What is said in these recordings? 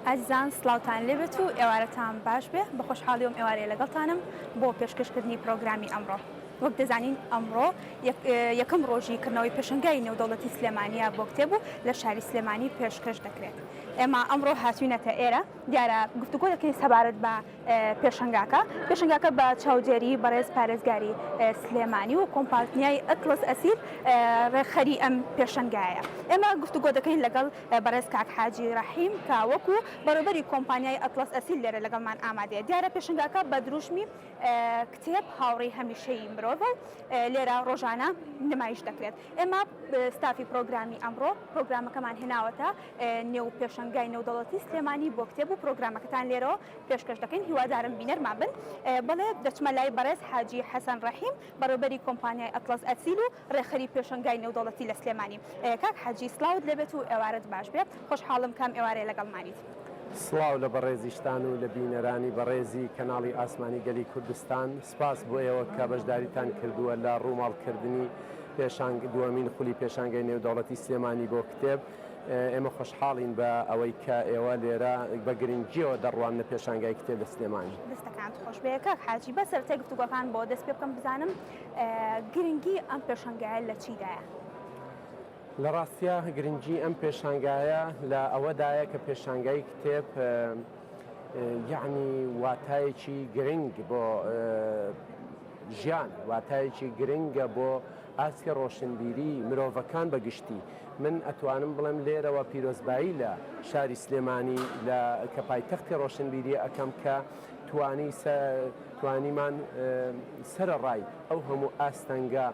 ئازیزان سڵاوتان لێبێت و ئێوارەتان باش بێ بە خۆشحاڵیەوەم ئێوارەیە لەگەڵتانم بۆ پێشکەشکردنی پرۆگرامی ئەمڕۆ. وەک دەزانین ئەمڕۆ یەکەم ڕۆژی کردنەوەی پێشنگای نێودەوڵەتی سلێمانیا بۆ کتێب و لە شاری سلێمانی پێشکەش دەکرێت. ئێمە ئەمڕۆ هاتوینەتە ئێرە دیارە گفتوگۆ دەکەین سەبارەت بە پێشنگاکە بە چاودێری بەڕێز پارێزگاری سلێمانی و کۆمپارتنیای ئەتلس ئەسیر ڕێخەری ئەم پێشنگایە. ئێمە گفتوگۆ دەکەین لەگەڵ بەڕێز کاک حاجی ڕەحیم کاوەکو بەڕێوەبەری کۆمپانیای ئەتلس ئەسیر لێرە لەگەڵمان ئامادەیە. دیارە پێشنگاکە بە دروشمی کتێب هاوڕێی هەمیشەیی مرۆڤ لێرە ڕۆژانە نمایش دەکرێت. ئێمە ستافی پرۆگرامی ئەمڕۆ پرۆگرامەکەمان هێناوەتە نێو پێشنگای نێودەوڵەتی سلێمانی بۆ کتێب و پرۆگرامەکەتان لێرەوە پێشکەش دەکەین. هیوادارم بینەرمان بن. بەڵێ دەچمە لای بەڕێز حاجی حەسەن ڕەحیم بەڕێوەبەری کۆمپانیای ئەتلس ئەسیر و ڕێخەری پێشنگای نێودەوڵەتی لە سلێمانی. کاک حاجی سڵاوت لێبێت و ئێوارەت باش بێت. خۆشحاڵم کام ئێوارەیە لەگەڵمانیت. سڵاو لە بەڕێزیشتان و لە بینەرانی بەڕێزی کەناڵی ئاسمانی گەلی کوردستان سپاس بۆ ئێوە کە بەشداریتان کردووە لە ڕووماڵکردنی دووەمین خولی پێشانگای نێودەوڵەتی سلێمانی بۆ کتێب. ئێمە خۆشحاڵین بە ئەوەی کە ئێوە لێرە بە گرنگیەوە دەڕوان لە پێشانگای کتێب لە سلێمانی. دەستەکانت خۆش بێ کاک حاجی بە سەرەتای گفتوگۆکان بۆ دەست پێ بکەم بزانم گرنگی ئەم پێشانگایە لە چیدایە؟ لە ڕاستیە گرنگی ئەم پێشانگایە لە ئەوەدایە کە پێشانگای کتێب یعنی واتایەکی گرنگ بۆ ژیان واتایەکی گرنگە بۆ ئاسی ڕۆشنبیری مرۆڤەکان بەگشتی. من ئەتوانم بڵێم لێرەوە پیرۆزبایی لە شاری سلێمانی کە پایتەختی ڕۆشنبیری ئەەکەم کە توانیمان سەرڕای ئەو هەموو ئاستەنگە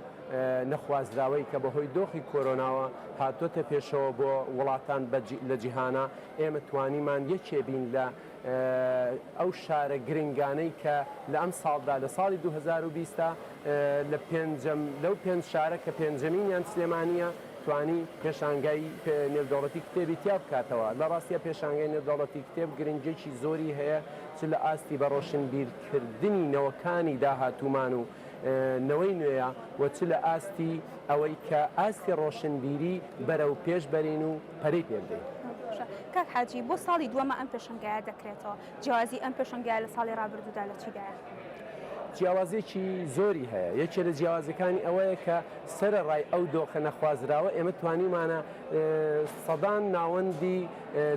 نەخوازراوەی کە بەهۆی دۆخی کۆرۆناوە هاتوۆتە پێشەوە بۆ وڵاتان لە جیهانە ئێمە توانیمان یەکێبین لە ئەو شارە گرنگانەی کە لە ئەم ساڵدا لە ساڵی 2020 لەو پێنج شارە کە پێنجەمینیان سلێمانیە توانی پێشانگای نێودەوڵەتی کتێبی تیا بکاتەوە. لە ڕاستیە پێشانگای نێودەوڵەتی کتێب گرنگێکی زۆری هەیە چ لە ئاستی بە ڕۆشنبیرکردنی نەوەکانی داهاتوومان و نەوەی نوێیە و چ لە ئاستی ئەوەی کە ئاستی ڕۆشنبیری بەرەو پێش بەرین و پەرەی پێبدەین. کاک حاجی بۆ ساڵی دووەمە ئەم پێشنگایە دەکرێتەوە. جیازی ئەم پێشنگایە لە ساڵی ڕابردوودا لە چیدایە؟ جیاوازێکی زۆری هەیە. یەکێ لە جیاوازەکانی ئەوەیە کە سەرڕای ئەو دۆخە نەخوازراوە ئێمە توانیمانە سەدان ناوەندی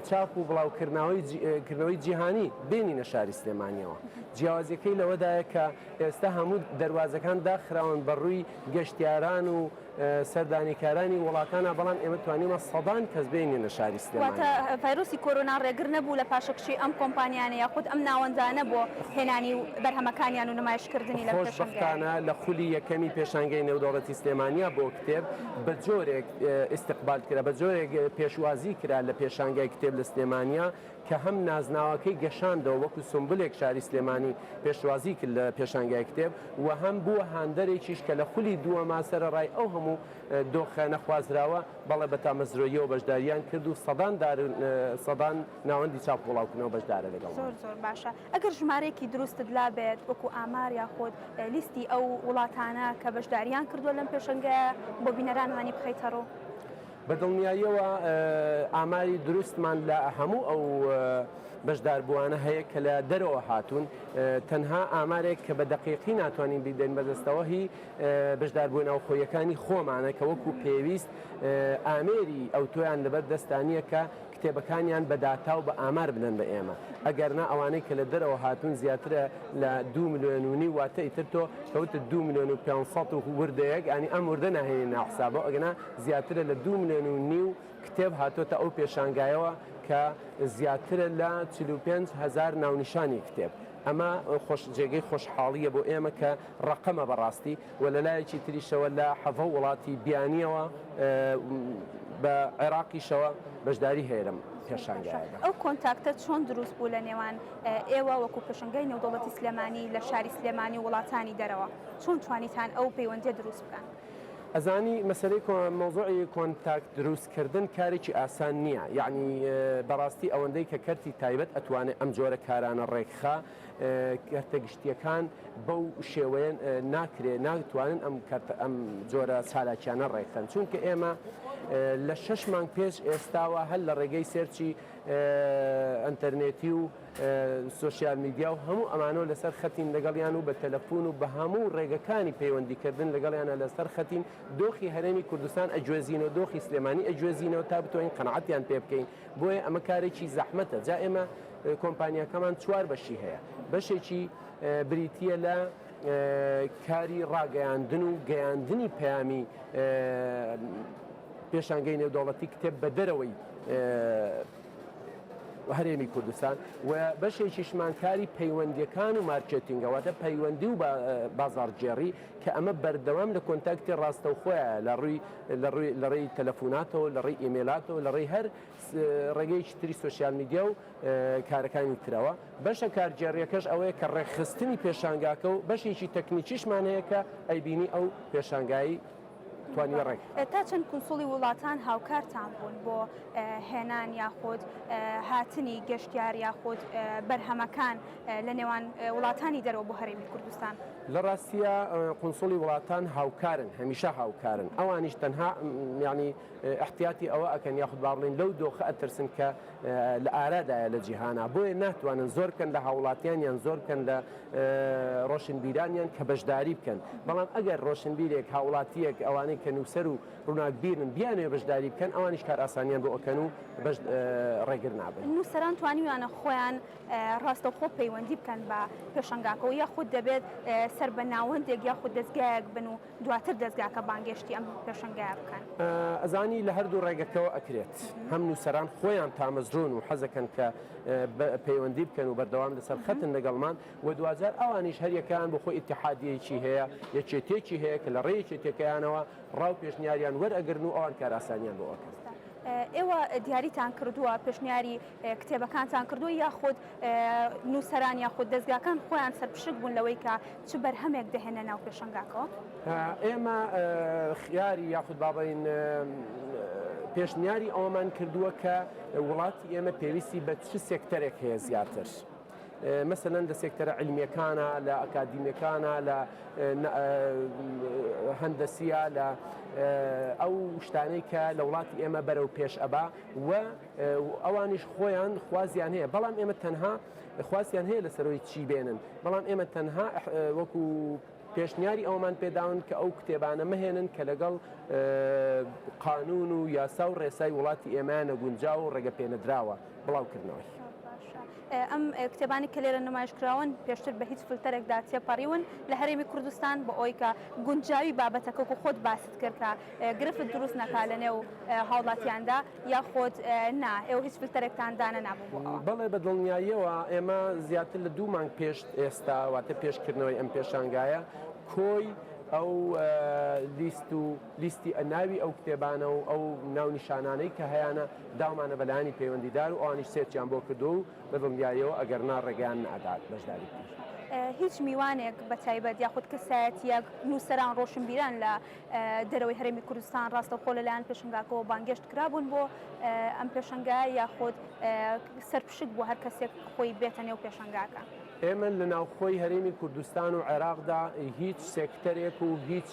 چاپ و بڵاوکردنەوەی جیهانی بینینە شاری سلێمانیەوە. جیاوازەکەی لەوەدایە کە ئێستا هەموو دەواازەکان داخراون بەڕووی گەشتیاران و سەردانیکارانی وڵاتانە، بەڵام ئێمە توانیمە سەدان کەس بینینە شاری سلێمانی. ڤایرۆسی کۆرۆنا ڕێگر نەبوو لە پاشەکشی ئەم کۆمپانیانە یاخود ئەم ناوەندانە بۆ هێنانی و بەرهەمەکانیان و نمایشکردنی لە خۆشبەختانە لە خولی یەکەمی پێشانگای نێودەوڵەتی سلێمانیا بۆ کتێب بە جۆرێک ئیستقبال کرا، بە جۆرێک پێشوازی کرا لە پێشانگای کتێب لە سلێمانیا کە هەم نازناوەکەی گەشاندەوە وەکو سمبولێک شاری سلێمانی پێشوازی کرد لە پێشانگای کتێب و هەم بووە هاندەرێکیش کە لە خولی دووەما سەرڕای ئەو هەموو دۆخە نەخوازراوە بەڵێ بە تامەزرۆییەوە بەشداریان کرد و سەدان ناوەندی چاپ وڵاوکردنەوە بەشدارە لەگەڵ. زۆر باشە. ئەگەر ژمارەیەکی دروستت لابێت وەکو ئامار یاخود لیستی ئەو وڵاتانە کە بەشداریان کردووە لەم پێشنگایە بۆ بینەرانمانی بخەیتەڕۆ. بەدڵنیاییەوە ئاماری دروستمان لە هەموو ئەو بەشداربووانە هەیە کە لە دەرەوە هاتوون. تەنها ئامارێک کە بە دەقیقی ناتوانین بیدەین بەدەستەوە هی بەشداربوون ناوخۆیەکانی خۆمانە کە وەکو پێویست ئامێری ئەو تۆیان لەبەر دەستانیە کە کتێبەکانیان بە داتا و بە ئامار بنن بە ئێمە. ئەگەرنا ئەوانەی کە لە دەرەوە هاتوون زیاترە لە 2 ملیۆن و واتە ئیتر تۆ کەوتە 2 ملیۆن و 500 وردەیەک ئەنی ئەم وردە ناهێنی ناحسابەوە ئەگەنا زیاترە لە 2 ملیۆن و نیو کتێب هاتۆتە ئەو پێشانگایەوە کە زیاترە لە 45,000 ناونیشانی کتێب. ئەمە جێگەی خۆشحاڵیە بۆ ئێمە کە ڕقەمە بەڕاستی و لەلایەکی تریشەوە لە 7 وڵاتی بیانیەوە بە عێراقیشەوە بەشداری هێرم پێشانگایەکە. ئەو کۆنتاکتە چۆن دروست بوو لە نێوان ئێوە وەکو پێشنگای نێودەوڵەتی سلێمانی لە شاری سلێمانی و وڵاتانی دەرەوە؟ چۆن توانیتان ئەو پەیوەندیە دروست بکەن؟ ئەزانی مەسلەی مۆزوعی کۆنتاکت دروستکردن کارێکی ئاسان نییە، یعنی بەڕاستی ئەوەندەی کە کەرتی تایبەت ئەتوانێت ئەم جۆرە کارانە ڕێکخا کەرتە گشتیەکان بەو شێوەیە ناتوانن ئەم جۆرە چالاکیانە ڕێکخەن، چونکە ئێمە لە 6 مانگ پێش ئێستاوە هەل لە ڕێگەی سێرچی ئەنتەرنێتی و سوۆسیال میدیا و هەموو ئەمانۆ لەسەر خەتین لەگەڵیان و بە تەلەفۆن و بە هەموو ڕێگەکانی پەیوەندیکردن لەگەڵیانە لەسەر خەتین دۆخی هەرێمی کوردستان ئەجوێزینەوە، دۆخی سلێمانی ئەجوێزینەوە تا بتوانین قەنەعەتیان پێ بکەین. بۆیە ئەمە کارێکی زەحمەتە. جا ئێمە کۆمپانیاکەمان 4 بەشی هەیە. بەشێکی بریتیە لە کاری ڕاگەیاندن و گەیاندنی پەیامی پێشانگەی نێودەوڵەتی کتێب بە دەرەوەی هەرێمی کوردستان و بەشێکیشمان کاری پەیوەندیەکان و مارکێتینگەواتە پەیوەندی و بازاڕگێڕی کە ئەمە بەردەوام لە کۆنتاکتی ڕاستەوخۆیە لە ڕێی تەلەفۆناتەوە، لە ڕێی ئیمێلاتەوە، لە ڕێی هەر ڕێگەیەکی تری سوۆسیال میدیا و کارەکانی ترەوە. بەشە کارگێڕیەکەش ئەوەیە کە ڕێکخستنی پێشانگاکە و بەشێکی تەکنیکیشمان هەیە کە ئەیبینی ئەو پێشانگایی تا چەند کنسوڵی وڵاتان هاوکارتان بوون بۆ هێنان یاخود هاتنی گەشتیار یاخود بەرهەمەکان لە نێوان وڵاتانی دەرەوە بۆ هەرێمی کوردستان؟ لە ڕاستیە قونسوڵی وڵاتان هاوکارن، هەمیشە هاوکارن. ئەوانیش تەنها ینی احتیاتی ئەوە ئەکەن یاخود باڵێن لەو دۆخە ئەترسن کە لە ئارادایە لە جیهانا، بۆیە ناتوانن زۆر بکەن لە هاوڵاتیان یان زۆر بکەن لە ڕۆشنبیرانیان کە بەشداری بکەن. بەڵام ئەگەر ڕۆشنبیرێک هاوڵاتیەک ئەوانەی کە نووسەر و ڕووناکبیرن بیانێ بەشداری بکەن، ئەوانیش کار ئاسانیان بۆ ئەکەن و ڕێگر نابن. نووسەران توانیوانە خۆیان ڕاستەوخۆ پەیوەندی بکەن بە پێشەنگاکەوە یاخود دەبێت سەر بە ناوەندێک یاخود دەستگایەک بن و دواتر دەستگاکە بانگشتی ئەم پێشەنگای بکەن؟ ئەزانی لە هەردوو ڕێگەکەەوە ئەکرێت. هەم نووسەران خۆیان تامەزرون و حەزەکەن کە پەیوەندی بکەن و بەردەوام لەسەر خەتن لەگەڵمان و دوجار ئەوانیش هەریەکان بۆ خۆی ئیتحادیەکی هەیە، یەکێتێکی هەیە کە لە ڕێی یەکێتەکەیانەوە ڕاو پێشنیاریان وەرئەگرن و ئەوان کار ئاسانیان بۆ ئەکەن. ئێوە دیاریتان کردووە پێشنیاری کتێبەکانتان کردووە یاخود نووسەران یاخود دەستگاکان خۆیان سەرپشک بوون لەوەی کە چ بەرهەمێک دەهێنە ناو پێشەنگاکەوە؟ ئێمە خیاری یاخود باڵین پێشنیاری ئەومان کردووە کە وڵاتی ئێمە پێویستی بە چ سێکتەرێک هەیە زیاتر. مثلەن لە سێکتەرە علمیەکانە، لە ئەکادیمیەکانە، لە هەندەسیە، لە ئەو شتانەی کە لە وڵاتی ئێمە بەرەو پێش ئەبا و ئەوانیش خۆیان خوازیان هەیە، بەڵام ئێمە تەنها خوازیان هەیە لەسەرەوەی چی بێنن، بەڵام ئێمە تەنها وەکو پێشنیاری ئەومان پێداون کە ئەو کتێبانە مەهێنن کە لەگەڵ قانون و یاسا و ڕێسای وڵاتی ئێمانە گونجاو و ڕێگە پێنەدراوە بڵاوکردنەوەی. ئەم کتێبانی کە لێرە نمایشکراون پێشتر بە هیچ فلتەرێکدا تێپەڕیون لە هەرێمی کوردستان بۆ ئەوی کە گونجاوی بابەتەکە و خۆت باست کرد کە گرفت دروست نەکا لە نێو هاوڵاتیاندا یاخۆت نا ئێوە هیچ فلتەرێکتان دانە نابوو؟ بەڵێ بە دڵنیاییەوە ئێمە زیاتر لە 2 مانگ پێش ئێستا واتە پێشکردنەوەی ئەم پێشانگایە کۆی ئەو لیستی ناوی ئەو کتێبانە و ئەو ناونیشانانەی کە هەیەە داومانە بەلایانی پەیوەندیدار و ئەوانیش سێرچیان بۆ کردو و بە دڵنیاییەوە ئەگەر ڕێگەیان نەدات بەشداری کرد. هیچ میوانێک بە تایبەت یاخود کەسایەتیەک نووسەران ڕۆشنبیران لە دەرەوەی هەرێمی کوردستان ڕاستەوخۆ لەلایەن پێشەنگاکەوە بانگشت کرابوون بۆ ئەم پێشەنگای یاخود سەرپشک بۆ هەر کەسێک خۆی بێتە نێو پێشەنگاکە؟ ئێمە لە ناوخۆی هەرێمی کوردستان و عێراقدا هیچ سێکتەرێک و هیچ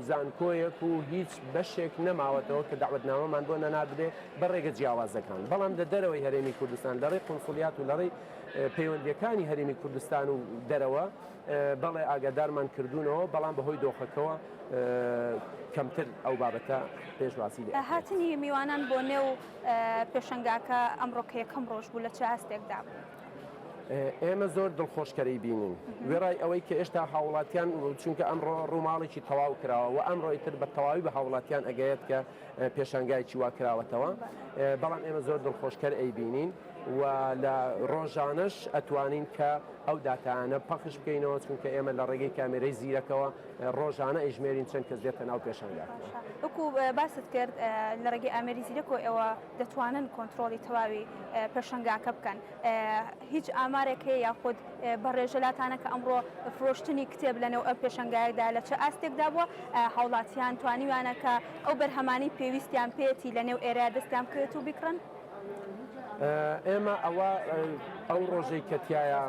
زانکۆیەک و هیچ بەشێک نەماوەتەوە کە داوەتنامەمان بۆ نەنابدێ بە ڕێگە جیاوازەکان، بەڵام لە دەرەوەی هەرێمی کوردستان لە ڕێی قونسوڵیات و لە ڕێی پەیوەندیەکانی هەرێمی کوردستان و دەرەوە بەڵێ ئاگادارمان کردوونەوە، بەڵام بەهۆی دۆخەکەەوە کەمتر ئەو بابەتە پێشواسی لێ. هاتنی میوانان بۆ نێو پێشەنگاکە ئەمڕۆکە یەکەم ڕۆژ بوو لە چ هەستێکدا بوو؟ ئێمە زۆر دڵخۆشکەرەی بینین وێڕای ئەوەی کە ئێشتا هاوڵاتیان چونکە ئەمڕۆ ڕووماڵێکی تەواو کراوە و ئەمڕۆی تر بە تەواوی بە هاوڵاتیان ئەگەیت کە پێشانگایکی وا کراوەتەوە، بەڵام ئێمە زۆر دڵخۆشکەر ئەیبینین و لە ڕۆژانەش ئەتوانین کە ئەو داتانە پەخش بکەینەوە، چونکە ئێمە لە ڕێگەی کامێرەی زیرەکەەوە ڕۆژانە ئەژمێرین چەند کەس دێتە ناو پێشانگا. وەکو باست کرد لە ڕێگەی ئامێری زیرەکەەوە ئێوە دەتوانن کۆنتترۆلی تەواوی پێشەنگاکە بکەن، هیچ ئەم ئامارێک هەیە یاخود بەڕێژەلاتانە کە ئەمڕۆ فرۆشتنی کتێب لەنێو ئەم پێشەنگایەکدا لە چه ئاستێکدا بووە هاوڵاتیان توانیوانە کە ئەو بەرهەمانی پێویستیان پێێتی لەنێو ئێرە دەستیان بکرێت و بیکڕن؟ ئێمە ئەوە ئەو ڕۆژەی کەتیایە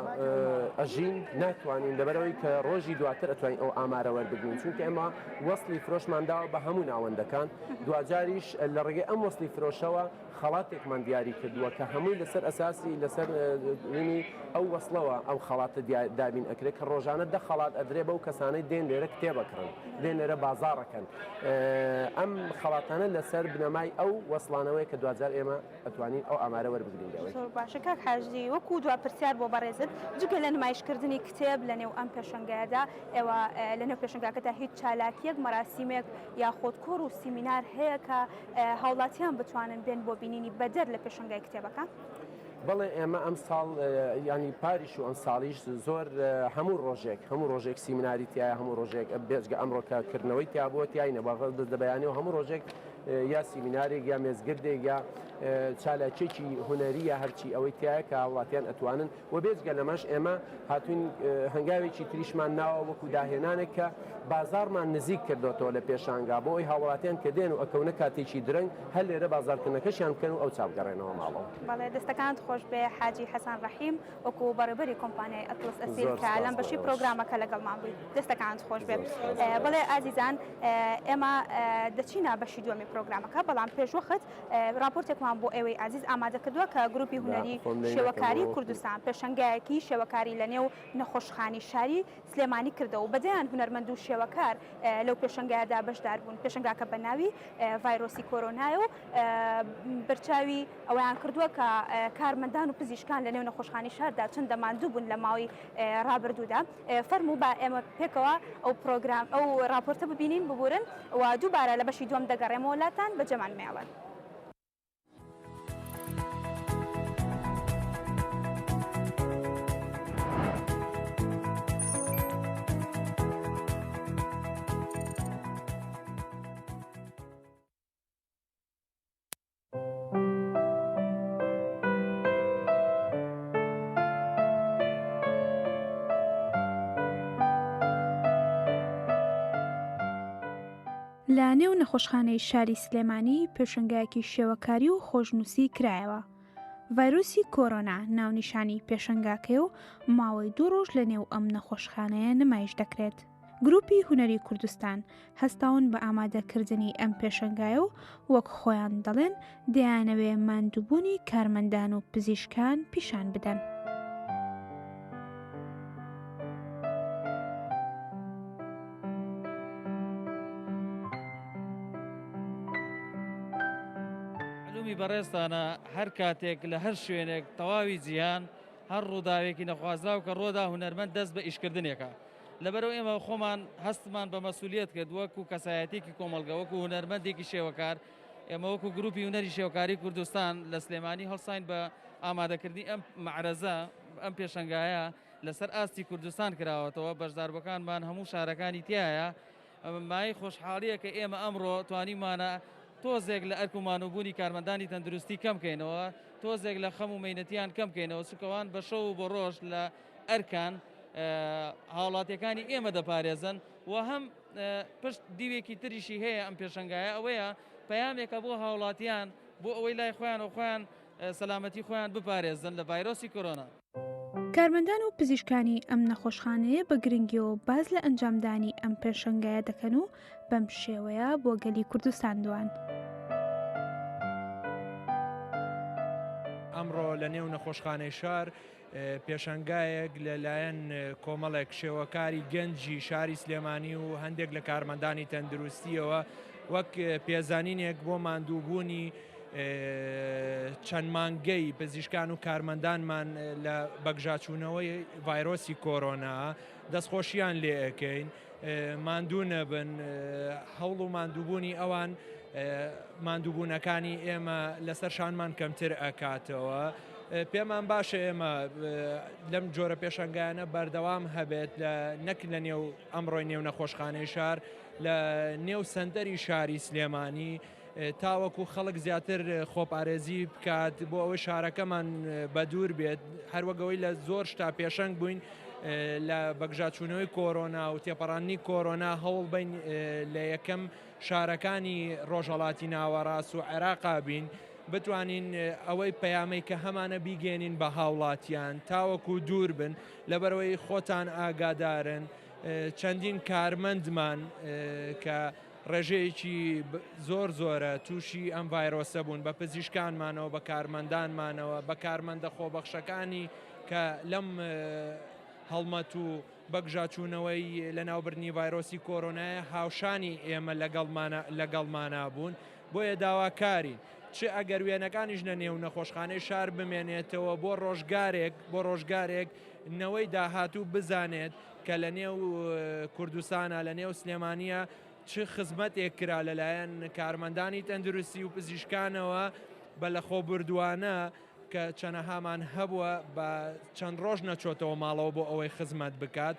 ئەژین ناتوانین لەبەرەوەی کە ڕۆژی دواتر ئەتوانین ئەو ئامارە وەربگرین چونکە ئێمە وەسڵی فرۆشمانداوە بە هەموو ناوەندەکان دوجاریش لە ڕێگەی ئەم وەسڵی فرۆشەوە خەڵاتێکمان دیاری کردووە کە هەمووی لەسەر ئەساسی لەسەر ینی ئەو وەسڵەوە ئەو خەڵاتە دابین ئەکرێت کە ڕۆژانە دە خەڵات ئەدرێ بەو کەسانەی دێن لێرە کتێبەکڕن دێن لێرە بازاڕەکەن ئەم خەڵاتانە لەسەر بنەمای ئەو وەسڵانەوەی کە دوجار ئێمە ئەتوانین ئەو ئامارە وەربگرینەوەی باشە کاک حاجی وەکو دوا پرسیار بۆ بەڕێزت جگە لە نمایشکردنی کتێب لەنێو ئەم پێشەنگایەدا ئێوە لەنێو پێشنگاکەدا هیچ چالاکیەک مەراسیمێک یاخۆت کۆڕ و سیمینار هەیە کە هاوڵاتیان بتوانن بێن بۆ بینینی بەدەر لە پێشنگای کتێبەکە؟ بەڵێ ئێمە ئەم ساڵ ینی پاریش و ئەم ساڵیش زۆر هەموو ڕۆژێک سیمیناری تایە هەموو ڕۆژێک بێجگە ئەمڕۆکەکردنەوەی تیا بۆ تیاینە باغ دەبیانی و هەموو ڕۆژێک یا سیمینارێک یا مێزگردێک یا چالاکێکی هوەریە هەرچی ئەوەی تایە کە هاوڵاتیان ئەتوانن و بێجگە لەمەش ئێمە هاتوین هەنگاوێکی تریشمان ناوە وەکو داهێنانێک کە بازارمان نزیک کردوەوە لە پێشانگا بۆ ئەوی هاوڵاتیان کە دێن و ئەکەونە کاتێکی درەنگ هەر لێرە بازارکردنەکەشیان بکەن و ئەو چاپگەڕێنەوە ماڵەوە. بەڵێ دەستەکانت خۆش بێ حاجی حەسەن ڕەحیم وەکو بەڕێبەری کۆمپانیای ئەتلەس ئەسیر کە لەم بەشی پرۆگرامەکە لەگەڵمان بوویت دەستەکانت خۆش بێت. بەڵێ ئازیزان ئێمە دەچینە بەشی دووەمی پرۆگرامەکە بەڵام پێشوەخت راپۆرتێکمان بۆ ئێوەی عزیز ئامادە کردووە کە گروپی هونەری شێوەکاری کوردستان پێشەنگایەکی شێوەکاری لەنێو نەخۆشخانی شاری سلێمانی کردەوە و بەجیان هونەرمەند و شێوەکار لەو پێشەنگایەدا بەشدار بوون. پێشەنگاکە بە ناوی ڤایرۆسی کۆرۆنایە و بەرچاوی ئەویان کردووە کە کارمەندان و پزیشکان لەنێو نەخۆشخانی شاردا چەند دەماندوو بوون لە ماوەی ڕابردوودا. فەرموو بە ئێمە پێکەوە ئەو پرۆگرام ئەو راپۆرتە ببینین ببورن و دووبارە لە بەشی دووەم دەگەڕێمەوە وڵاتان بەجەمان مێڵن. لە نێو نەخۆشخانەی شاری سلێمانی پێشەنگایەکی شێوەکاری و خۆشنووسی کرایەوە. ڤایرۆسی کۆرۆنا ناونیشانی پێشەنگاکەی و ماوەی 2 ڕۆژ لە نێو ئەم نەخۆشخانەیە نمایش دەکرێت. گروپی هونەری کوردستان هەستاون بە ئامادەکردنی ئەم پێشەنگایە و وەک خۆیان دەڵێن دەیانەوێ ماندووبوونی کارمەندان و پزیشکان پیشان بدەن. بەڕێستانە هەر کاتێک لە هەر شوێنێک تەواوی جیهان هەر ڕووداوێکی نەخوازراو کە ڕۆدا هونەرمەند دەست بە ئیشکردنێکە لەبەرەوە ئێمە خۆمان هەستمان بە مەسئولیت کرد وەکو کەسایەتێکی کۆمەڵگە وەکو هونەرمەندێکی شێوەکار ئێمە وەکو گروپی هونەری شێوەکاری کوردستان لە سلێمانی هەڵساین بە ئامادەکردنی ئەم معرەزە ئەم پێشەنگایە لەسەر ئاستی کوردستان کراوەتەوە بەشداربەکانمان هەموو شارەکانی تایە مای خۆشحاڵیە کە ئێمە ئەمڕۆ توانیمانە تۆزێک لە ئەرکومانوبوونی کارمەندانی تەندروستی کەم بکەینەوە تۆزێک لە خەم و مەینەتیان کەم بکەینەوە چکەوان بە شەو بۆ ڕۆژ لە ئەرکان هاوڵاتیەکانی ئێمە دەپارێزن و هەم پشت دیوێکی تریشی هەیە ئەم پێشەنگایە ئەوەیە پەیامێکە بۆ هاوڵاتیان بۆ ئەوەی لای خۆیان و خۆیان سەلامەتی خۆیان بپارێزن لە ڤایرۆسی کۆرۆنا. کارمەندان و پزیشکانی ئەم نەخۆشخانەیە بە گرنگیەوە باز لە ئەنجامدانی ئەم پێشەنگایە دەکەن و بەم شێوەیە بۆ گەلی کوردستان دوان. ئەمڕۆ لە نێو نەخۆشخانەی شار پێشەنگایەک لەلایەن کۆمەڵێک شێوەکاری گەنجی شاری سلێمانی و هەندێک لە کارمەندانی تەندروستیەوە وەک پێزانینێک بۆ ماندووبوونی چەند مانگەی پزیشکان و کارمەندانمان لە بەگژاچوونەوەی ڤایرۆسی کۆرۆنا دەستخۆشیان لێ ئەەکەین ماندوو نەبن هەوڵ و ماندووبوونی ئەوان ماندووبوونەکانی ئێمە لەسەر شانمان کەمتر ئەکاتەوە پێمان باشە ئێمە لەم جۆرە پێشەنگایانە بەردەوام هەبێت نەک لە نێو ئەمڕۆی نێو نەخۆشخانەی شار لە نێو سەنتەری شاری سلێمانی تاوەکو خەڵک زیاتر خۆپارێزی بکات بۆ ئەوەی شارەکەمان بە دوور بێت هەروەگەوەی لە زۆر شتا پێشەنگ بووین لە بەگژاچوونەوەی کۆرۆنا و تێپەڕانی کۆرۆنا هەوڵ بین لە یەکەم شارەکانی ڕۆژهەڵاتی ناوەڕاست و عێراقا بین بتوانین ئەوەی پەیامەی کە هەمانە بیگەێنین بە هاوڵاتیان تاوەکو دوور بن لەبەرەوەی خۆتان ئاگادارن چەندین کارمەندمان کە ڕێژەیەکی زۆر زۆرە تووشی ئەم ڤایرۆسە بوون بە پزیشکانمانەوە بە کارمەندانمانەوە بە کارمەندە خۆبەخشەکانی کە لەم هەڵمەت و بەگژاچوونەوەی لە ناوبردنی ڤایرۆسی کۆرۆنایە هاوشانی ئێمە لەگەڵمانە بوون بۆیە داواکاری چ ئەگەر وێنەکانیش لە نێو نەخۆشخانەی شار بمێنێتەوە بۆ ڕۆژگارێک نەوەی داهاتوو بزانێت کە لە نێو کوردستانە لە نێو سلێمانیە چ خزمەتێک کرا لەلایەن کارمەندانی تەندروستی و پزیشکانەوە بە لە خۆبردووانە کە چەنەهامان هەبووە بە چەند ڕۆژ نەچۆتەوە ماڵەوە بۆ ئەوەی خزمەت بکات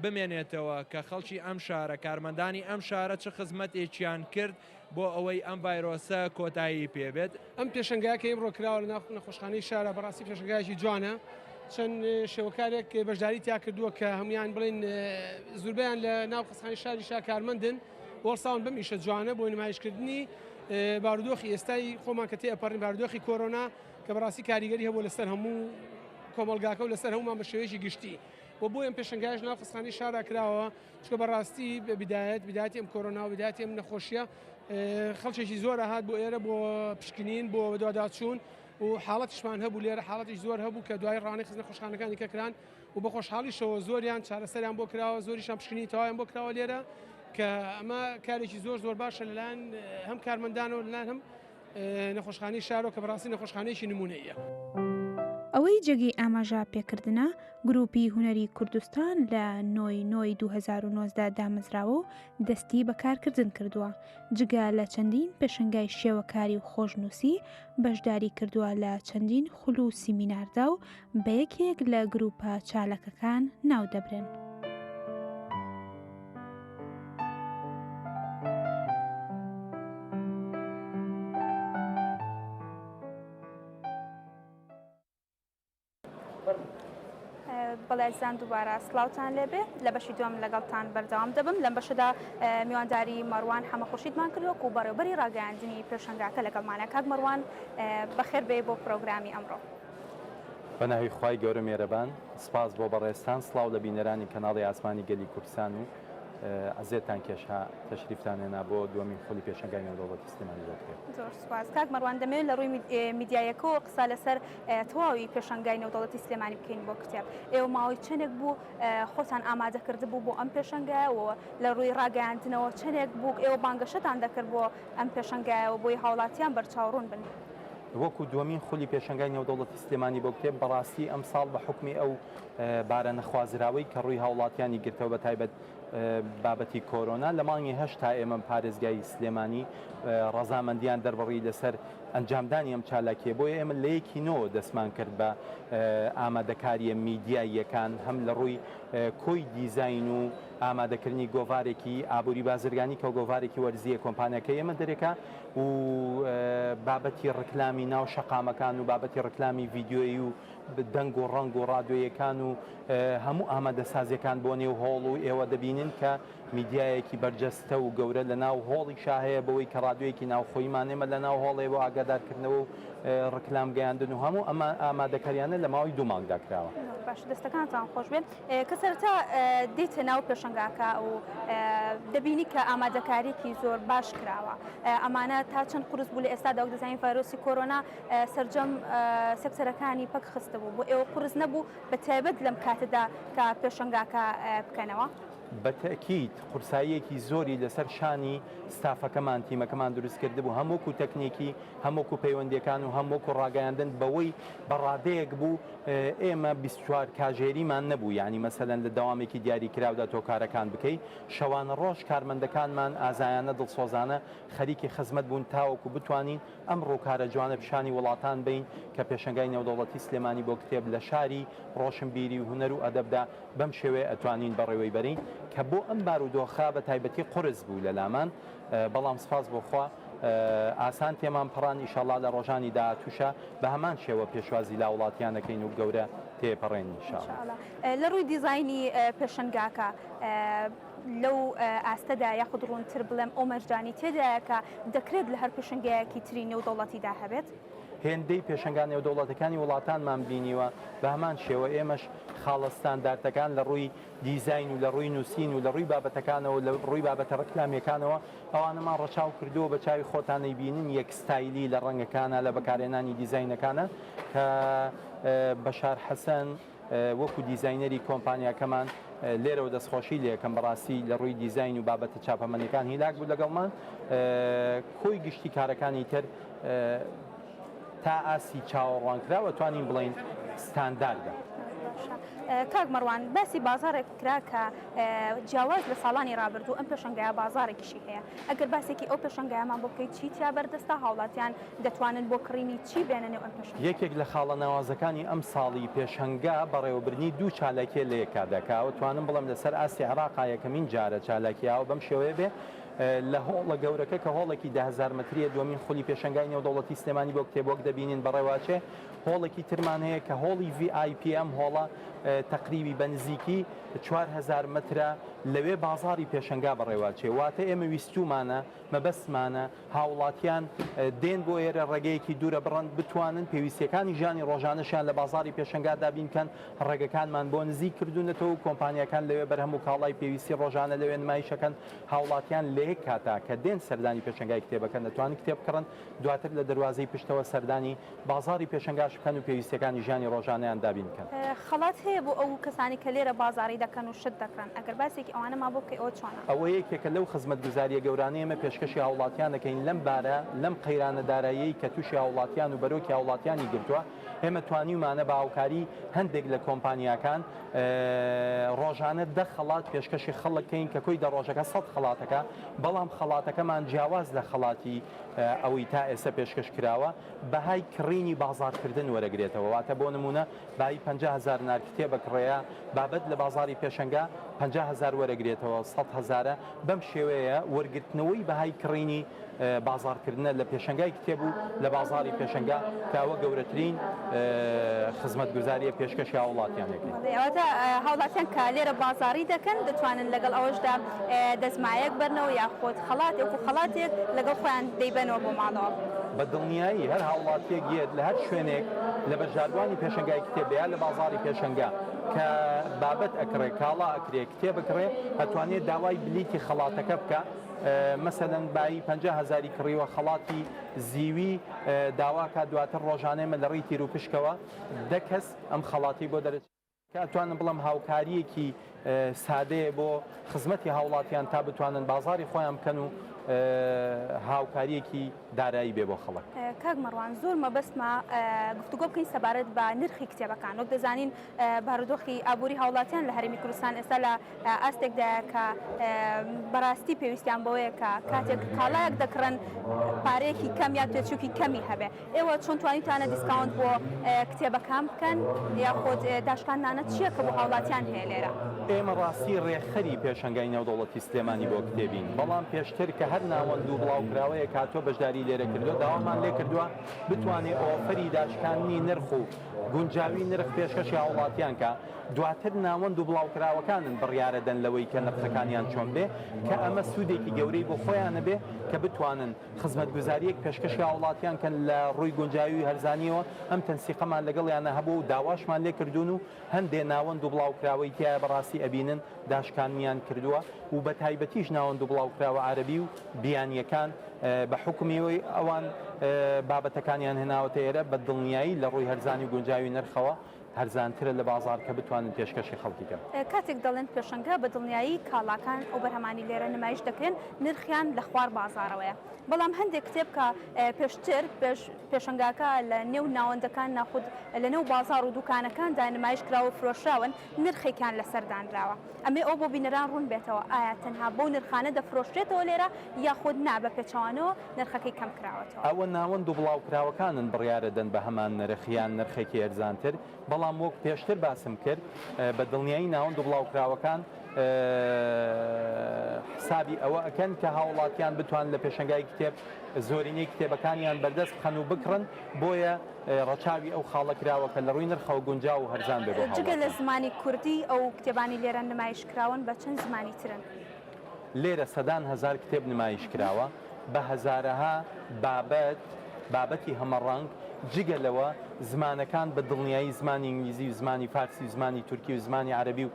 بمێنێتەوە کە خەڵکی ئەم شارە کارمەندانی ئەم شارە چه خزمەتێکیان کرد بۆ ئەوەی ئەم ڤایرۆسە کۆتایی پێبێت ئەم پێشنگایە کە ئێمڕۆ کراوە لە نەخۆشخانەی شارە بەڕاستی پێشنگایەکی جوانە چەند شێوەکارێک بەشداری تا کردووە کە هەمویان بڵێن زوربیان لە ناو قسەخانەی شاری شا کارمەندن وەرساون بەم ئیشە جوانە بۆ نمایشکردنی بارودۆخی ئێستای خۆمان کە تێپەڕین بارودۆخی کۆرۆنا کە بەڕاستی کاریگەری هەبوو لەسەر هەموو کۆمەلگاکە و لەسەر هەمومان بە شێوەیەکی گشتی بۆ بۆ ئەم پێشنگایش ناو قسەخانەی شارا کراوە چکە بەڕاستی بدایەتی ئەم کۆرۆنا و بدایەتی ئەم نەخۆشیە خەڵکێکی زۆر هات بۆ ئێرە بۆ پشکنین بۆ دوواداچوون و حاڵەتیشمان هەبوو لێرە حاڵەتیش زۆر هەبوو کە دوای ڕانەی خزمە خۆشخانەکانی کە کران و بە خۆشحاڵیشەوە زۆریان چارەسەریان بۆ کراوە زۆریشان پشکنی تەواویان بۆ کراوە لێرە کە ئەمە کارێکی زۆر باشە لەلایەن هەم کارمەندانەوە لەلایەن هەم نەخۆشخانەی شارۆ کە بەڕاستی نەخۆشخانەیەکی نمونەیە. ئەوەی جێگەی ئاماژە پێکردنە گروپی هونەری کوردستان لە نۆی 2019 دامەزراوە و دەستی بەکارکردن کردووە جگە لە چەندین پێشنگای شێوەکاری و خۆشنووسی بەشداری کردووە لە چەندین خولو و سیمیناردا و بە یەکێک لە گروپە چالەکەکان ناو دەبرن. بەڵێزان دووبارە سڵاوتان لێبێ لە بەشی دوم لەگەڵتان بەردەوام دەبم لەم بەشدا میوانداری مەڕوان هەمەخۆشیتمان کردووە و بەڕێوەبەری ڕاگەیاندنی پێشەنگاکە لەگەڵمانە کاک مەڕوان بەخێر بێ بۆ پرۆگرامی ئەمڕۆ. بە ناوی خوای گەورە مێرەبان سپاس بۆ بەڕێستان سڵاو لە بینەرانی کەناڵی ئاسمانی گەلی کوردستان و ئەزێتان کێشا تەشریفتان هێنا بۆ دووەمین خولی پێشەنگای نێودەوڵەتی سلێمانی دەکرێت. زۆر سپاس کاک مەڕوان دەمەوێت لە ڕووی میدیایەکەوە قسە لەسەر تەواوی پێشەنگای نێودەوڵەتی سلێمانی بکەین بۆ کتێب. ئێوە ماوەی چەندێک بوو خۆتان ئامادەکرد بوو بۆ ئەم پێشەنگایەوە لە ڕووی ڕاگەیاندنەوە چەندێک بوو ئێوە بانگەشەتان دەکرد بۆ ئەم پێشەنگایەوە بۆی هاوڵاتیان بەرچاوڕوون بن. وەکو دووەمین خولی پێشەنگای نێودەوڵەتی سلێمانی بۆ کتێب بەڕاستی ئەم ساڵ بە حکمی ئەو بارە نەخوازراوەی کە ڕووی هاوڵاتیانی گرتەوە بە تایبەت بابەتی کۆرۆنا لە مانگی هەشتا ئێمە پارێزگای سلێمانی ڕەزامەندیان دەربڕی لەسەر ئەنجامدانی ئەم چالاکیە بۆیە ئێمە لە یەکینەوە دەستمان کرد بە ئامادەکاریە میدیاییەکان هەم لە ڕووی کۆی دیزاین و ئامادەکردنی گۆڤارێکی ئابووری بازرگانی کە گۆڤارێکی وەرزیە کۆمپانیەکە ئێمە دەرێکا و بابەتی ڕکلامی ناو شەقامەکان و بابەتی ڕکلامی ڤیددیۆیی و دەنگ و ڕنگ و ڕادیۆیەکان و هەموو ئامادەسازیەکان بۆ نێو هۆڵ و ئێوە دەبینن کە میدیایەکی بەرجەستە و گەورە لە ناو هۆڵی شاهەیە بەوەی کە ڕادیۆیەکی ناوخۆیمان ئێمە لە ناو هۆڵێ بۆ ئاگادارکردنەوە و ڕکلام گەیاندن و هەموو ئەمە ئامادەکاریانە لە ماوەی 2 مانگدا کراوە. باش دەستەکانتان خۆش بێت کە سەرەتا دیتە ناو پێشەنگاکە و دەبینی کە ئامادەکاریکی زۆر باش کراوە ئەمانە تا چەند قورس بوو لە ئێستادا وەک دەزانین ڤایرۆسی کۆرۆنا سەرجەم سەکسەرەکانی پەک خستە بوو بۆ ئێوە قورس نەبوو بە تایبەت لەم کاتەدا کە پێشەنگاکە بکەنەوە. بەتەکیید قورساییەکی زۆری لەسەر شانی ستافەکەمان تیمەکەمان دروست کرده بوو هەمووکو تەکنیکی هەمووکو پەیوەندیەکان و هەمووکو ڕاگەیاندن بەوەی بەڕادەیەک بوو ئێمە 24 کاژێریمان نەبوو یعنی مەسەلەن لە دەوامێکی دیاریکراودا تۆ کارەکان بکەیت شەوانە ڕۆژ کارمەندەکانمان ئازایانە دڵسۆزانە خەریکی خزمەت بوون تاوەکو بتوانین ئەم ڕووکارە جوانە پیشانی وڵاتان بین کە پێشەنگای نێودەوڵەتی سلێمانی بۆ کتێب لە شاری ڕۆشنبیری و هونەر و ئەدەبدا بەم شێوەیە ئەتوانین بەڕێوەی بەرین کە بۆ ئەم بارودۆخە بە تایبەتی قورس بوو لە لامان بەڵام سپاس بۆخوا ئاسان تێمان پڕان ئیشەڵا لە ڕۆژانی داهاتووشە بە هەمان شێوە پێشوازی لا وڵاتیانەکەین و گەورە تێپەڕێن ئینشاءڵڵا. لە ڕووی دیزاینی پێشنگاکە لەو ئاستەدا یاخود ڕوونتر بڵێم ئەو مەرجانی تێدایە کە دەکرێت لە هەر پێشنگایەکی تری نێودەوڵەتیدا هەبێت. هێندەی پێشنگان نێودەوڵەتەکانی وڵاتانمان بینیوە بە هەمان شێوە ئێمەش خاڵستاندارتەکان لە ڕووی دیزاین و لە ڕووی نووسین و لە ڕووی بابەتەکانەوە لە ڕووی بابەتە ڕکلامەکانەوە ئەوانەمان ڕەچاو کردووە بە چاوی خۆتانەی بینن یەک ستایلی لە ڕەنگەکانە لە بەکارهێنانی دیزاینەکانە کە بەشار حەسەن وەکو دیزاینەری کۆمپانیاکەمان لێرەوە دەستخۆشی لێکەم بەڕاستی لە ڕووی دیزاین و بابەتە چاپەمەنیەکان هیلاک بوو لەگەڵمان کۆی گشتی کارەکانی تر تا ئاسی چاوەڕوانکراوە توانین بڵین ستانداردە. کاک مەڕوان باسی بازارێک کرا کە جیاواز لە ساڵانی ڕابردوو ئەم پێشنگایە بازارێکیشی هەیە. ئەگەر باسێکی ئەو پێشنگایەمان بۆ بکەیت چی تیا بەردەستا هاوڵاتیان دەتوانن بۆ کڕینی چی بێننێ ئەم پێشنگا؟ یەکێک لە خاڵە ناوازەکانی ئەم ساڵی پێشەنگا بەڕێوەبرنی دوو چالاکیە لە یەکا دەکاوە توانم بڵم لەسەر ئاسی عێراقا یەکەمین جارە چالاکیاوە بەم شێوەیە بێ لە هۆڵە گەورەکە کە هۆڵێکی 10,000 متریە دومین خولی پێشنگای نێودەوڵەتی سلێمانی بۆ کتێبۆک دەبینین بەڕێواچێ هۆڵێکی ترمان هەیە کە هۆڵی VIP ئەم هۆڵە تقریبی بەنزیکی 4,000 مترە لەوێ بازاری پێشنگا بەڕێواچێ واتە ئێمە ویستومانە مەبەستمانە هاوڵاتیان دێن بۆ ئێرە ڕێگەیەکی دوورە بڕند بتوانن پێویستیەکانی ژانی ڕۆژانەشیان لە بازاری پێشنگادا بینکەن ڕێگەکانمان بۆ نزیک کردوونەتەوە کۆمپانیەکان لەوێ بەرهەم و کاڵای پێویستی ڕۆژانە لەوێ نمایشەکەن هاوڵاتیان لە یەک کاتا کە دێن سەردانی پێشنگای کتێبەکەن دەتوانن کتێب کڕن دواتر لە دەواازەی پشتەوە سەردانی بازاری پێشنگاش بکەن و پێویستیەکانی ژانی ڕۆژانەیان دابینکەن. خەڵات هەیە بۆ ئەو کەسانی کە لێرە بازاری دەکەن و شت دەکەن ئەگەر باسێکی ئەوانەما بۆ بکەی ئەوە چۆنە؟ ئەوە یەکێکە لەو خزمەتگوزاریە گەورانەی ئێمە پێشکەشی هاوڵاتیان دەکەین لەم بارە لەم قەیرانە دارایی کە تووشی هاوڵاتیان و بەرۆکی هاوڵاتیانی گرتووە ئێمە توانیمانە بە هاوکاری هەندێک لە کۆمپانیاکان ڕۆژانە 10 خەڵات پێشکەشی خەڵکەین کە کۆی دە ڕۆژەکە 100 خەڵاتەکە بەڵام خەڵاتەکەمان جیاواز لە خەڵاتی ئەوەی تا ئێستا پێشکەش کراوە بەهای کڕینی بازارکردن وەرەگرێتەوە واتە بۆ نمونە بای 50,000 نارکتێ بەکڕەیە بابەت لە بازاری پێشنگا 50,000 وەرەگرێتەوە 100,000 بەم شێوەیە وەرگرتنەوەی بەهای کڕینی بازارکردنە لە پێشنگای کتێب و لە بازاری پێشنگا کاوە گەورەترین خزمەتگوزاریە پێشکەشی هاوڵاتیانەکەی. ئەوەتە هاوڵاتیان کە لێرە بازاری دەکەن دەتوانن لەگەڵ ئەوەشدا دەزمایەک بەرنەوە یاخۆت خەڵاتێک و خەڵاتێک لەگەڵ خۆیان دەیبەنەوە بۆ ماڵەوە. بە دڵنیایی هەر هاوڵاتیەک گێت لە هەر شوێنێک لە بەشداروانی پێشنگای کتێبەیە لە بازاری پێشنگا کە بابەت ئەکڕێ کاڵا ئەکرێ کتێب بکڕێ هەتوانێت داوای بلیتی خەڵاتەکە بکە مەسەلەن بای 50,000 کڕیوە خەڵاتی زیوی داواکە دواتر ڕۆژانێمە لە ڕێی تیر و پشکەوە 10 کەس ئەم خەڵاتی بۆ دەرەچێت کاتوانم بڵم هاوکاریەکی سادەیە بۆ خزمەتی هاوڵاتیان تا بتوانن بازاری خۆیان بکەن و هاوکاریەکی دارایی بێ بۆ خەڵک. کاک مەڕوان زۆر مەبەستمە گفتوگۆ بکەین سەبارەت بە نرخی کتێبەکان وەک دەزانین بارودۆخی ئابووری هاوڵاتیان لە هەرێمی کوردستان ئێستا لە ئاستێکدایە کە بەڕاستی پێویستیان بەوەیە کە کاتێک کاڵایەک دەکڕن پارەیەکی کەم یا توێچووکی کەمی هەبێ ئێوە چۆن توانیتانە دیسکاونت بۆ کتێبەکان بکەن یاخۆت داشکاندانە چییە کە بۆ هاوڵاتیان هەیە لێرە؟ ئێمە ڕاستی ڕێخەری پێشنگای نێودەوڵەتی سلێمانی بۆ کتێبین بەڵام پێشتر کە هەر ناوەند و بڵاوکراوەیە کاتۆ بەشداری لێرە کردو داوامان لێ کردووە بتوانێت ئۆفەری داشکاندنی نرخ و گونجاوی نرخ پێشکەشی هاوڵاتیان کە دواتر ناوەند و بڵاوکراوەکانن بڕیارە دەن لەوەی کە نرخەکانیان چۆن بێ کە ئەمە سوودێکی گەورەی بۆ خۆیانە بێ کە بتوانن خزمەتگوزاریەک پێشکەشی هاوڵاتیان کەن لە ڕووی گونجاوی هەرزانیەوە ئەم تەنسیقەمان لەگەڵیانە هەبوو و داواشمان لێ کردوون و هەندێ ناوەند و بڵاوکراوەی تایە بەڕاستی ئەبینن داشکانیان کردووە و بە تایبەتیش ناوەند و بڵاوکراوە عەرەبی و بیانیەکان بە حکومیەوەی ئەوان بابەتەکانیان هێناوەتە ئێرە بە دڵنیایی لە ڕووی هەرزانی و گونجاوی نرخەوە هەرزانترە لە بازار کە بتوانن پێشکەشی خەڵکیکە. کاتێک دەڵێن پێشنگا بە دڵنیایی کاڵاکان ئەو بەرهەمانی لێرە نمایش دەکرێن نرخیان لە خوار بازارەوەیە بەڵام هەندێک کتێب کە پێشتر پێشنگاکە لە نێو ناوەندەکان ناخود لە نێو بازار و دوکانەکاندا نمایش کراوە فرۆشراون نرخێکیان لەسەردانراوە ئەمێ ئەو بۆ بینەران ڕوون بێتەوە ئایا تەنها بۆ نرخانە دەفرۆشرێتەوە لێرە یاخود نا بە پێچەوانەوە نرخەکەی کەم کراوەتەوە ئەوە ناوەند و بڵاوکراوەکانن بڕیارە دەن بە هەمان نرخیان نرخێکی ئەرزانتر بەڵام وەک پێشتر باسم کرد بە دڵنیایی ناوەند و بڵاوکراوەکان حسابی ئەوە ئەکەن کە هاوڵاتیان بتوان لە پێشنگای کتێب زۆرینەی کتێبەکانیان بەردەست بخەن و بکڕن بۆیە ڕەچاوی ئەو خاڵەکراوەکە لە ڕووی نرخەوە گونجا و هەرزان بێ. جگە لە زمانی کوردی ئەو کتێبانی لێرە نمایشکراون بە چەند زمانی ترن؟ لێرە سەدان هزار کتێب نمایش کراوە بە هەزارەها بابەتی هەمەڕەنگ جگەلەوە زمانەکان بە دڵنیایی زمانی ئینگلیزی و زمانی فارسی و زمانی تورکی و زمانی عەرەبی و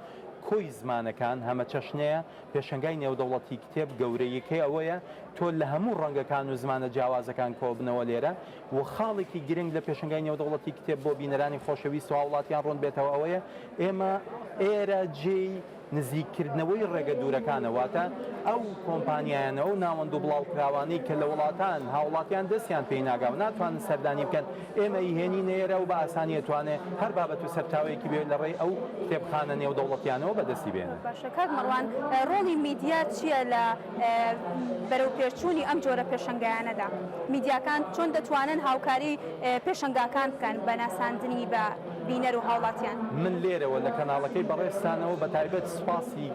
کۆی زمانەکان هەمە چەشنەیە پێشنگای نێودەوڵەتی کتێب گەورەیەکەی ئەوەیە تۆ لە هەموو ڕەنگەکان و زمانە جیاوازەکان کۆبنەوە لێرە و خاڵێکی گرنگ لە پێشنگای نێودەوڵەتی کتێب بۆ بینەرانی خۆشەویست و هاوڵاتیان ڕوون بێتەوە ئەوەیە ئێمە ئێرە جێی نزیککردنەوەی ڕێگە دوورەکانەواتە ئەو کۆمپانیایانەوە و ناوەند و بڵاوکراوانەی کە لە وڵاتان هاوڵاتیان دەستیان پێی ناگاو ناتوانن سەردانی بکەن ئێمە ئیهێنی نێرە و بە ئاسانی توانێت هەر بابەت و سەرچاوەیەکی بێت لە ڕێی ئەو کتێبخانە نێودەوڵەتیانەوە بەدەستی بێنن. باشە کاک مەڕوان ڕۆڵی میدیا چییە لە بەرەو پێچوونی ئەم جۆرە پێشنگایانەدا؟ میدیاکان چۆن دەتوانن هاوکاری پێشنگاکان بکەن بە ناساندنی بە بینەر و هاوڵاتیان؟ من لێرەوە لە کەناڵەکەی بەڕێستانەوە بە تایبەت سوپاسی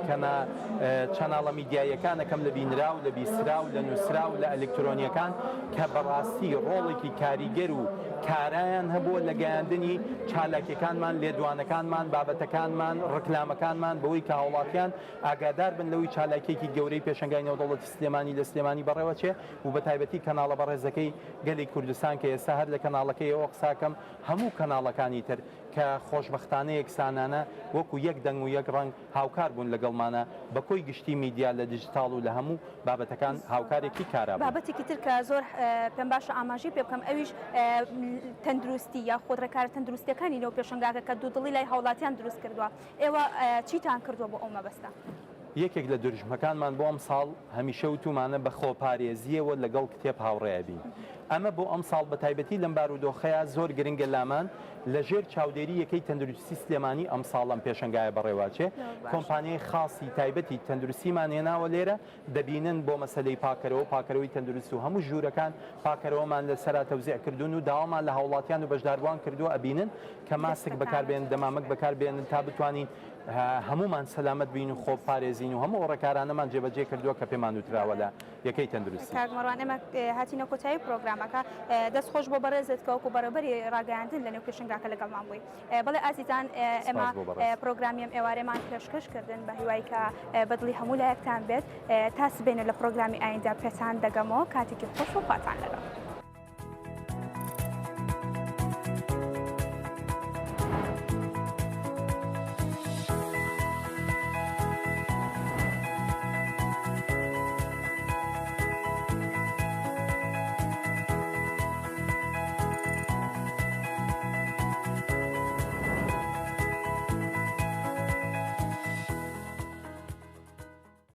چەناڵە میدیایەکانەکەم لە بینرا و لە بیسرا و لە نووسرا و لە ئەلکترۆنیەکان کە بەڕاستی ڕۆڵێکی کاریگەر و کارایان هەبووە لە گەیاندنی چالاکیەکانمان لێدوانەکانمان بابەتەکانمان ڕکلامەکانمان بەوەی کە هاوڵاتیان ئاگادار بن لەوەی چالاکیێکی گەورەی پێشنگای نێودەوڵەتی سلێمانی لە سلێمانی بەڕێوە چێ و بە تایبەتی کەناڵە بەڕێزەکەی گەلی کوردستان کە ئێستا هەر لە کەناڵەکەی ئەوە قساکەم هەموو کەناڵەکانی تر کە خۆشبەختانە یەکسانانە وەکو یەک دەنگ و یەک ڕنگ هاوکار بوون لەگەڵمانە بە کۆی گشتی میدیا لە دیجیتاڵ و لە هەموو بابەتەکان هاوکارێکی کارا بابەتێکی تر کە زۆر پێم باشە ئاماژی پێ بکەم ئەویش تەندروستی یا خۆڕێکارە تەندروستیەکانی نێو پێشنگاکە کە دوودڵی لای هاوڵاتیان دروست کردووە ئێوە چیتان کردووە بۆ ئەو مەبەستە؟ یەکێک لە دروژمەکانمان بۆ ئەم ساڵ هەمیشە وتومانە بە خۆپارێزیەوە لەگەڵ کتێب هاوڕێ بین. ئەمە بۆ ئەم ساڵ بە تایبەتی لەم بارودۆخەیە زۆر گرنگە لامان لە ژێر چاودێری یەکەی تەندروستی سلێمانی ئەم ساڵم پێشنگایە بەڕێواچێ کۆمپانیای خاصی تایبەتی تەندروستیمان هێناوە لێرە دەبینن بۆ مەسلەی پاکەرەوەی تەندروست و هەموو ژوورەکان پاکەرەوەمان لەسەرا تەوزیع کردوون و داوامان لە هاوڵاتیان و بەشداربووان کردووە ئەبینن کە ماسک بەکاربێن دەمامک بەکاربێنن تا بتوانین هەمومان سەلامت بین و خۆ پارێزین و هەموو ڕێکارانەمان جێبەجێ کردووە کە پێمان وتراوە لە یەکەی تەندروستی. کاکمەڕوان ئێمە هاتینە کۆتایی پرۆگرامەکە دەستخۆش بۆ بەڕێزت کەوەکو بەرەبەری ڕاگەیاندن لە نێو پێشنگاکە لەگەڵمان بووی. بەڵێ ئازیزان ئێمە پرۆگرامی ئەم ئێوارەمان پێشکەشکردن بە هیوای کە بەدڵی هەموو لایەکتان بێت تا سبێنە لە پرۆگرامی ئایندا پێتان دەگەمەوە کاتێکی خۆش و خواتان لەگەڵ.